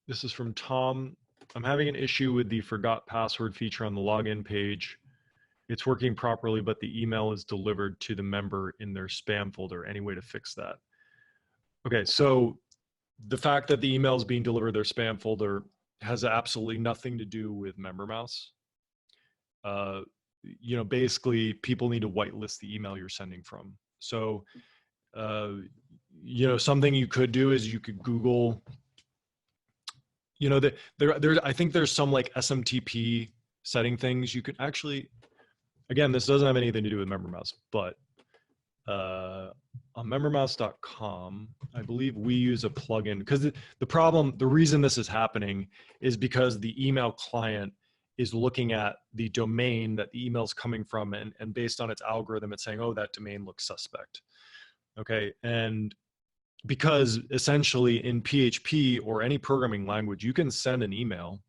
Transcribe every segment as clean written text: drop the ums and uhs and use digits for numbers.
This is from Tom. I'm having an issue with the forgot password feature on the login page. It's working properly, but the email is delivered to the member in their spam folder. Any way to fix that? Okay, so the fact that the email is being delivered to their spam folder has absolutely nothing to do with MemberMouse. Basically, people need to whitelist the email you're sending from. So, something you could do is you could Google. I think there's some like SMTP setting things you could actually. Again, this doesn't have anything to do with MemberMouse, but on membermouse.com, I believe we use a plugin because the reason this is happening is because the email client is looking at the domain that the email is coming from, and based on its algorithm, it's saying, oh, that domain looks suspect. Okay, and because essentially in PHP or any programming language, you can send an email.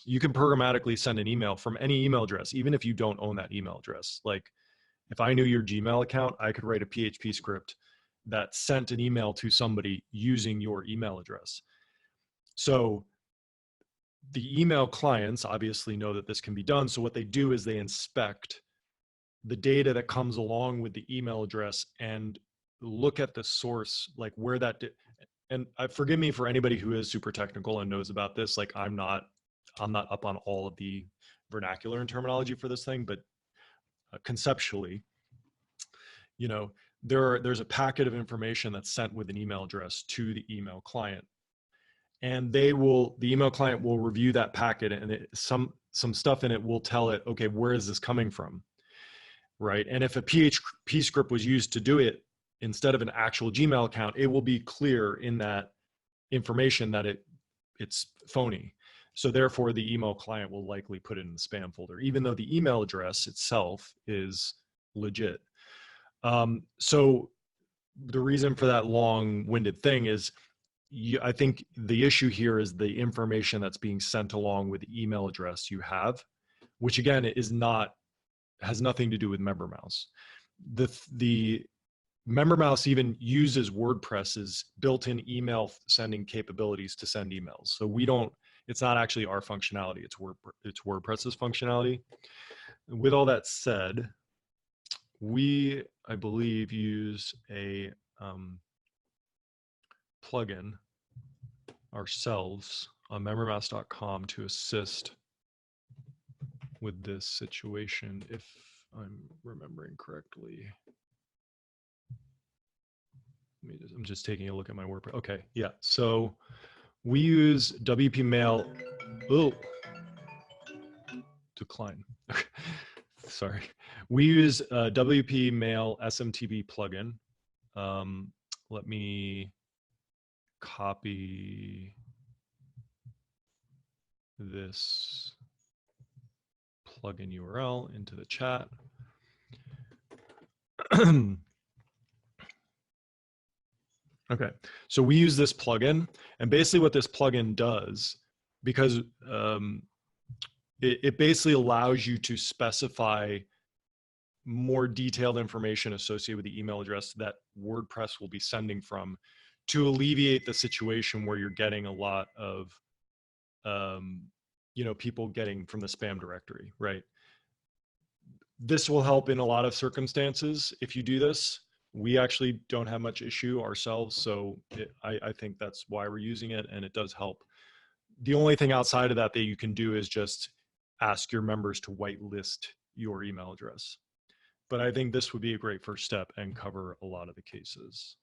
You can programmatically send an email from any email address, even if you don't own that email address. Like if I knew your Gmail account, I could write a PHP script that sent an email to somebody using your email address. So the email clients obviously know that this can be done. So what they do is they inspect the data that comes along with the email address and look at the source, like where that and forgive me for anybody who is super technical and knows about this. Like I'm not up on all of the vernacular and terminology for this thing, but conceptually, there's a packet of information that's sent with an email address to the email client, and the email client will review that packet, and some stuff in it will tell it, okay, where is this coming from, right? And if a PHP script was used to do it instead of an actual Gmail account, it will be clear in that information that it's phony. So therefore, the email client will likely put it in the spam folder, even though the email address itself is legit. So the reason for that long-winded thing is I think the issue here is the information that's being sent along with the email address you have, which again has nothing to do with MemberMouse. The MemberMouse even uses WordPress's built-in email sending capabilities to send emails. So it's not actually our functionality, it's WordPress's functionality. With all that said, we, I believe, use a plugin ourselves on membermouse.com to assist with this situation, if I'm remembering correctly. I'm just taking a look at my WordPress. Okay, yeah. So we use WP Mail. Oh, decline. Sorry. We use WP Mail SMTP plugin. Let me copy this plugin URL into the chat. Okay, so we use this plugin, and basically what this plugin does, because it basically allows you to specify more detailed information associated with the email address that WordPress will be sending from, to alleviate the situation where you're getting a lot of people getting from the spam directory, right? This will help in a lot of circumstances if you do this. We actually don't have much issue ourselves, so I think that's why we're using it, and it does help. The only thing outside of that you can do is just ask your members to whitelist your email address. But I think this would be a great first step and cover a lot of the cases.